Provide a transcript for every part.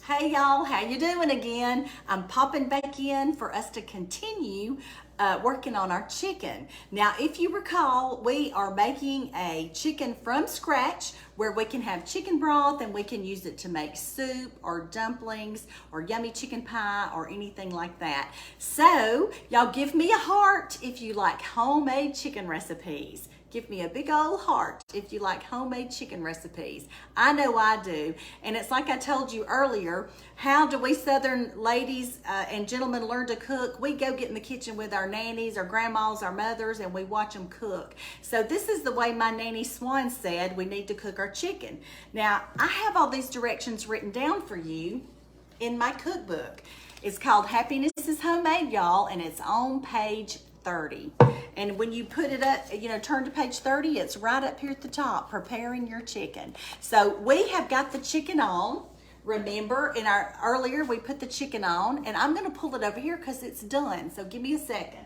Hey y'all, how you doing again? I'm popping back in for us to continue working on our chicken. Now, if you recall, we are making a chicken from scratch where we can have chicken broth and we can use it to make soup or dumplings or yummy chicken pie or anything like that. So, y'all give me a heart if you like homemade chicken recipes. Give me a big old heart if you like homemade chicken recipes. I know I do. And it's like I told you earlier, how do we Southern ladies and gentlemen learn to cook? We go get in the kitchen with our nannies, our grandmas, our mothers, and we watch them cook. So this is the way my nanny Swan said we need to cook our chicken. Now, I have all these directions written down for you in my cookbook. It's called Happiness is Homemade, y'all, and it's on page 30. And when you put it up, turn to page 30, it's right up here at the top, preparing your chicken. So we have got the chicken on. Remember, earlier we put the chicken on, and I'm gonna pull it over here because it's done. So give me a second.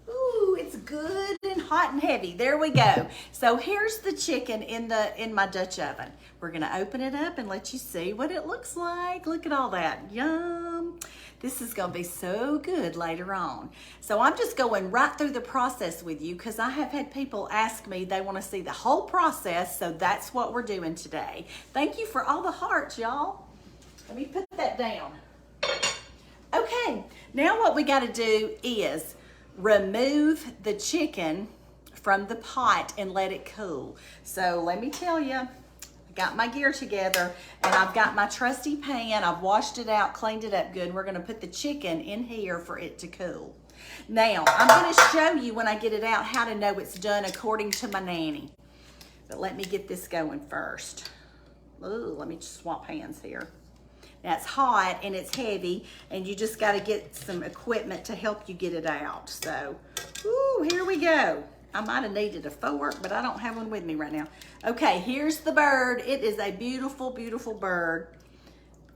Ooh, it's good and hot and heavy. There we go. So here's the chicken in my Dutch oven. We're gonna open it up and let you see what it looks like. Look at all that, yum. This is gonna be so good later on. So I'm just going right through the process with you because I have had people ask me, they wanna see the whole process, so that's what we're doing today. Thank you for all the hearts, y'all. Let me put that down. Okay, now what we gotta do is remove the chicken from the pot and let it cool. So let me tell you, got my gear together and I've got my trusty pan. I've washed it out, cleaned it up good. We're gonna put the chicken in here for it to cool. Now, I'm gonna show you when I get it out how to know it's done according to my nanny. But let me get this going first. Ooh, let me just swap hands here. Now it's hot and it's heavy and you just gotta get some equipment to help you get it out. So, ooh, here we go. I might have needed a fork, but I don't have one with me right now. Okay, here's the bird. It is a beautiful, beautiful bird.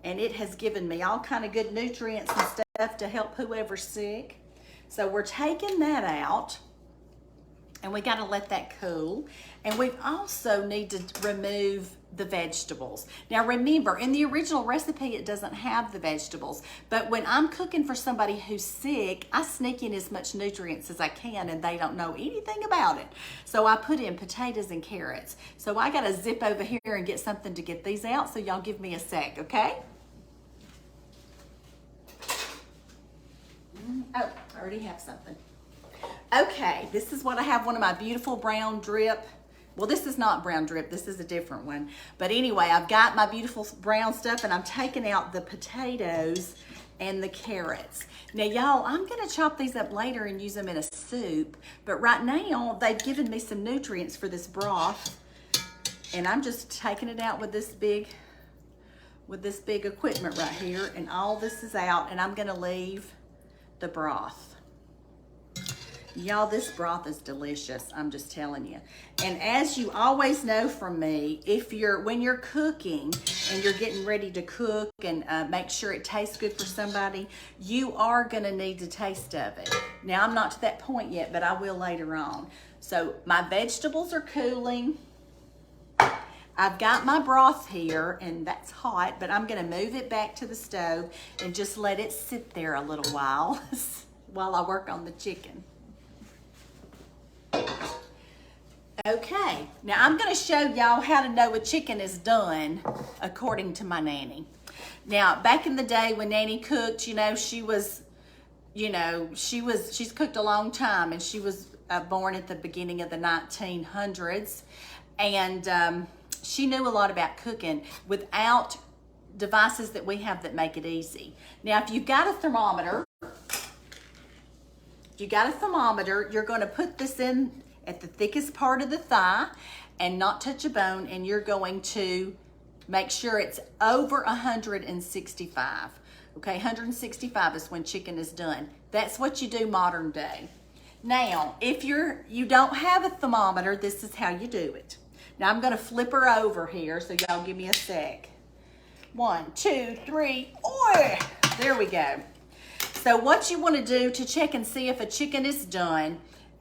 And it has given me all kind of good nutrients and stuff to help whoever's sick. So we're taking that out. And we gotta let that cool. And we also need to remove the vegetables. Now remember, in the original recipe, it doesn't have the vegetables. But when I'm cooking for somebody who's sick, I sneak in as much nutrients as I can and they don't know anything about it. So I put in potatoes and carrots. So I gotta zip over here and get something to get these out. So y'all give me a sec, okay? Oh, I already have something. Okay, this is what I have, one of my beautiful brown drip. Well, this is not brown drip, this is a different one. But anyway, I've got my beautiful brown stuff and I'm taking out the potatoes and the carrots. Now y'all, I'm gonna chop these up later and use them in a soup, but right now they've given me some nutrients for this broth and I'm just taking it out with this big equipment right here, and all this is out and I'm gonna leave the broth. Y'all, this broth is delicious, I'm just telling you. And as you always know from me, when you're cooking and you're getting ready to cook and make sure it tastes good for somebody, you are gonna need to taste of it. Now, I'm not to that point yet, but I will later on. So my vegetables are cooling. I've got my broth here and that's hot, but I'm gonna move it back to the stove and just let it sit there a little while while I work on the chicken. Okay, now I'm gonna show y'all how to know a chicken is done according to my nanny. Now, back in the day when nanny cooked, she's cooked a long time and she was born at the beginning of the 1900s. And she knew a lot about cooking without devices that we have that make it easy. Now, if you've got a thermometer, you're gonna put this in at the thickest part of the thigh and not touch a bone, and you're going to make sure it's over 165. Okay, 165 is when chicken is done. That's what you do modern day. Now, if you don't have a thermometer, this is how you do it. Now I'm gonna flip her over here, so y'all give me a sec. 1, 2, 3, there we go. So what you wanna do to check and see if a chicken is done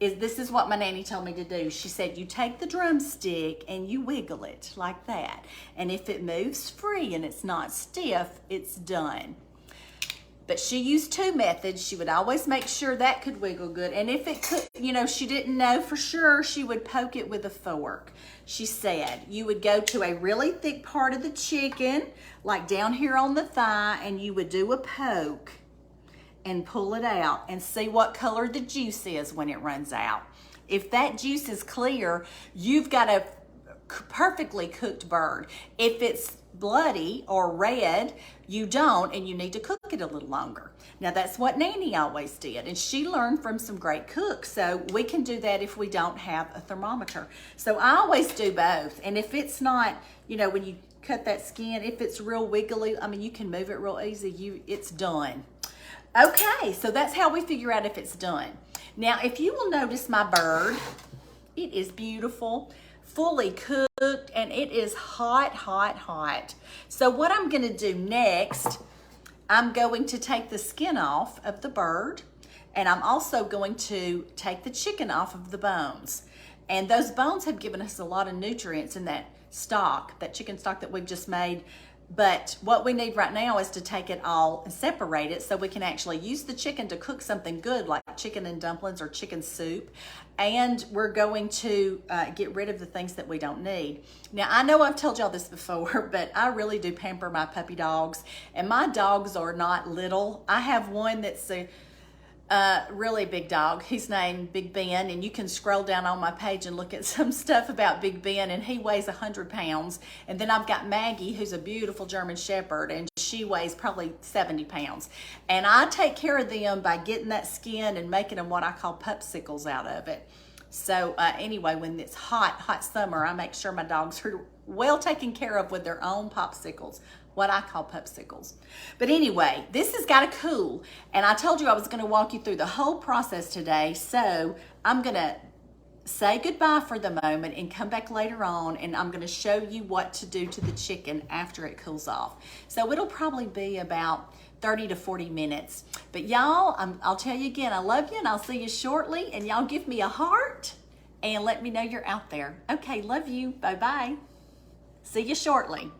this is what my nanny told me to do. She said, you take the drumstick and you wiggle it like that. And if it moves free and it's not stiff, it's done. But she used 2 methods. She would always make sure that could wiggle good. And if it could, you know, she didn't know for sure, she would poke it with a fork. She said you would go to a really thick part of the chicken, like down here on the thigh, and you would do a poke and pull it out and see what color the juice is when it runs out. If that juice is clear, you've got a perfectly cooked bird. If it's bloody or red, you don't, and you need to cook it a little longer. Now that's what Nanny always did, and she learned from some great cooks, so we can do that if we don't have a thermometer. So I always do both, and if it's not, you know, when you cut that skin, if it's real wiggly, I mean, you can move it real easy, it's done. Okay, so that's how we figure out if it's done. Now, if you will notice my bird, it is beautiful, fully cooked, and it is hot, hot, hot. So what I'm gonna do next, I'm going to take the skin off of the bird, and I'm also going to take the chicken off of the bones. And those bones have given us a lot of nutrients in that stock, that chicken stock that we've just made. But what we need right now is to take it all and separate it so we can actually use the chicken to cook something good like chicken and dumplings or chicken soup. And we're going to get rid of the things that we don't need. Now, I know I've told y'all this before, but I really do pamper my puppy dogs. And my dogs are not little. I have one that's a really big dog. He's named Big Ben, and you can scroll down on my page and look at some stuff about Big Ben, and he weighs 100 pounds. And then I've got Maggie, who's a beautiful German Shepherd, and she weighs probably 70 pounds. And I take care of them by getting that skin and making them what I call popsicles out of it. So anyway, when it's hot, hot summer, I make sure my dogs are well taken care of with their own popsicles, what I call popsicles. But anyway, this has got to cool. And I told you I was going to walk you through the whole process today. So I'm going to say goodbye for the moment and come back later on, and I'm going to show you what to do to the chicken after it cools off. So it'll probably be about 30 to 40 minutes. But y'all, I'll tell you again, I love you, and I'll see you shortly. And y'all give me a heart and let me know you're out there. Okay, love you. Bye-bye. See you shortly.